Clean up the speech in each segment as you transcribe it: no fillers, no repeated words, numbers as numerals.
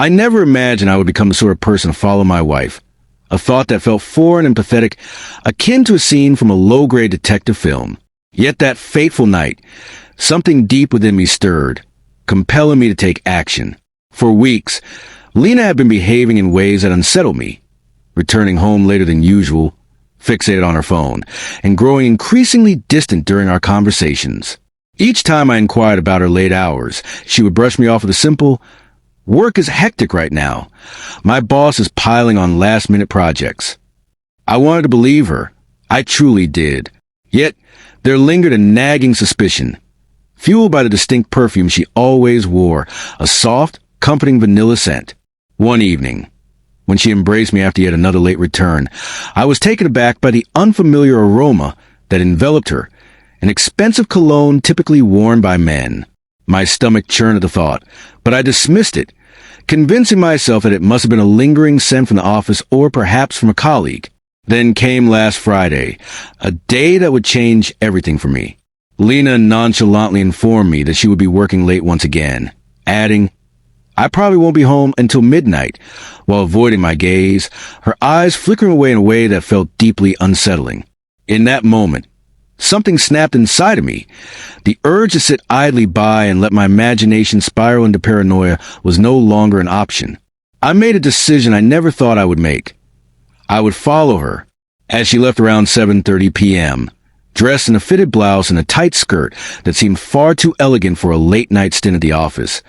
I never imagined I would become the sort of person to follow my wife, a thought that felt foreign and pathetic, akin to a scene from a low-grade detective film. Yet that fateful night, something deep within me stirred, compelling me to take action. For weeks, Lena had been behaving in ways that unsettled me, returning home later than usual, fixated on her phone, and growing increasingly distant during our conversations. Each time I inquired about her late hours, she would brush me off with a simple, "Work is hectic right now. My boss is piling on last-minute projects." I wanted to believe her. I truly did. Yet, there lingered a nagging suspicion, fueled by the distinct perfume she always wore, a soft, comforting vanilla scent. One evening, when she embraced me after yet another late return, I was taken aback by the unfamiliar aroma that enveloped her, an expensive cologne typically worn by men. My stomach churned at the thought, but I dismissed it, convincing myself that it must have been a lingering scent from the office or perhaps from a colleague. Then came last Friday, a day that would change everything for me. Lena nonchalantly informed me that she would be working late once again, adding, "I probably won't be home until midnight," while avoiding my gaze, her eyes flickering away in a way that felt deeply unsettling. In that moment, something snapped inside of me. The urge to sit idly by and let my imagination spiral into paranoia was no longer an option. I made a decision I never thought I would make. I would follow her, as she left around 7:30 p.m., dressed in a fitted blouse and a tight skirt that seemed far too elegant for a late-night stint at the office.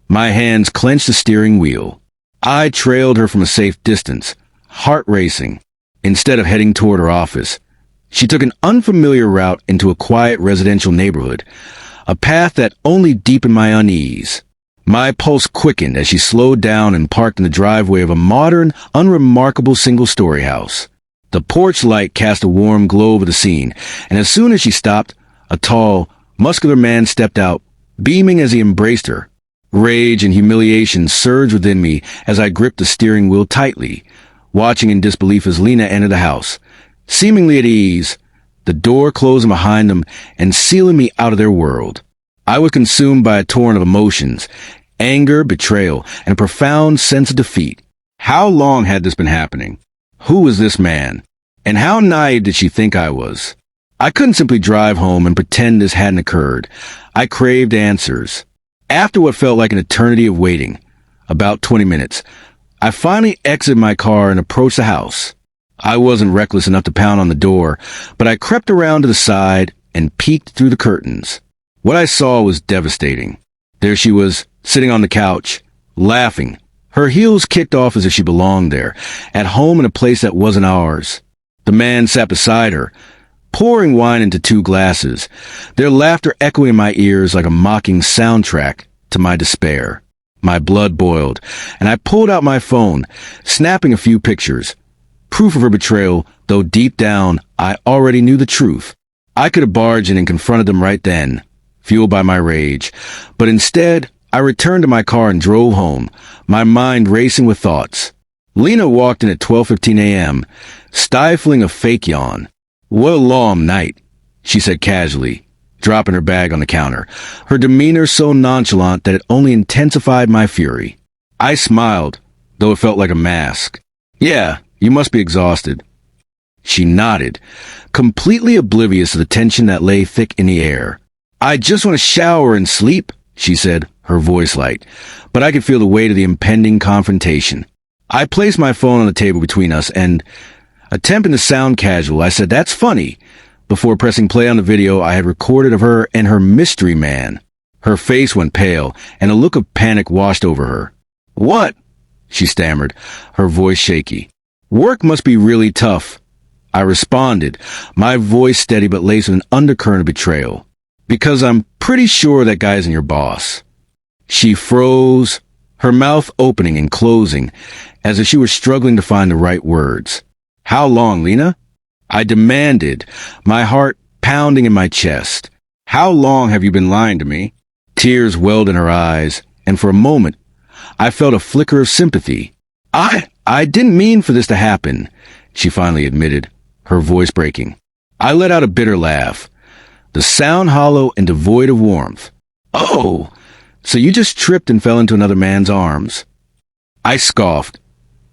My hands clenched the steering wheel. I trailed her from a safe distance, heart racing, instead of heading toward her office. She took an unfamiliar route into a quiet residential neighborhood, a path that only deepened my unease. My pulse quickened as she slowed down and parked in the driveway of a modern, unremarkable single-story house. The porch light cast a warm glow over the scene, and as soon as she stopped, a tall, muscular man stepped out, beaming as he embraced her. Rage and humiliation surged within me as I gripped the steering wheel tightly, watching in disbelief as Lena entered the house. Seemingly at ease, the door closing behind them and sealing me out of their world. I was consumed by a torrent of emotions, anger, betrayal, and a profound sense of defeat. How long had this been happening? Who was this man? And how naive did she think I was? I couldn't simply drive home and pretend this hadn't occurred. I craved answers. After what felt like an eternity of waiting, about 20 minutes, I finally exited my car and approached the house. I wasn't reckless enough to pound on the door, but I crept around to the side and peeked through the curtains. What I saw was devastating. There she was, sitting on the couch, laughing, her heels kicked off as if she belonged there, at home in a place that wasn't ours. The man sat beside her, pouring wine into 2 glasses, their laughter echoing in my ears like a mocking soundtrack to my despair. My blood boiled, and I pulled out my phone, snapping a few pictures. Proof of her betrayal, though deep down, I already knew the truth. I could have barged in and confronted them right then, fueled by my rage. But instead, I returned to my car and drove home, my mind racing with thoughts. Lena walked in at 12:15 a.m., stifling a fake yawn. "What a long night," she said casually, dropping her bag on the counter, her demeanor so nonchalant that it only intensified my fury. I smiled, though it felt like a mask. "Yeah, you must be exhausted." She nodded, completely oblivious of the tension that lay thick in the air. "I just want to shower and sleep," she said, her voice light, but I could feel the weight of the impending confrontation. I placed my phone on the table between us and, attempting to sound casual, I said, "That's funny," before pressing play on the video I had recorded of her and her mystery man. Her face went pale, and a look of panic washed over her. "What?" she stammered, her voice shaky. "Work must be really tough," I responded, my voice steady but laced with an undercurrent of betrayal. "Because I'm pretty sure that guy isn't your boss." She froze, her mouth opening and closing, as if she were struggling to find the right words. "How long, Lena?" I demanded, my heart pounding in my chest. "How long have you been lying to me?" Tears welled in her eyes, and for a moment, I felt a flicker of sympathy. I didn't mean for this to happen," she finally admitted, her voice breaking. I let out a bitter laugh, the sound hollow and devoid of warmth. "Oh, so you just tripped and fell into another man's arms?" I scoffed,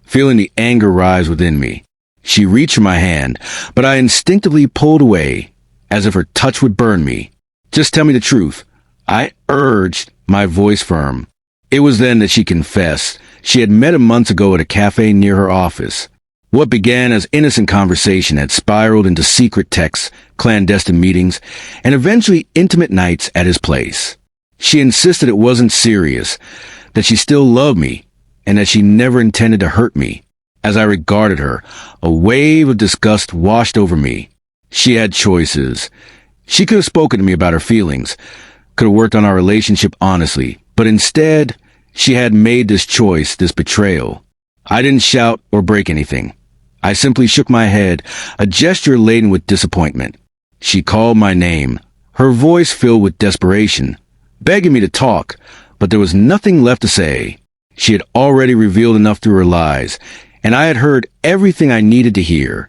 feeling the anger rise within me. She reached for my hand, but I instinctively pulled away, as if her touch would burn me. "Just tell me the truth," I urged, my voice firm. It was then that she confessed. She had met him months ago at a cafe near her office. What began as innocent conversation had spiraled into secret texts, clandestine meetings, and eventually intimate nights at his place. She insisted it wasn't serious, that she still loved me, and that she never intended to hurt me. As I regarded her, a wave of disgust washed over me. She had choices. She could have spoken to me about her feelings, could have worked on our relationship honestly, but instead, she had made this choice, this betrayal. I didn't shout or break anything. I simply shook my head, a gesture laden with disappointment. She called my name, her voice filled with desperation, begging me to talk, but there was nothing left to say. She had already revealed enough through her lies, and I had heard everything I needed to hear.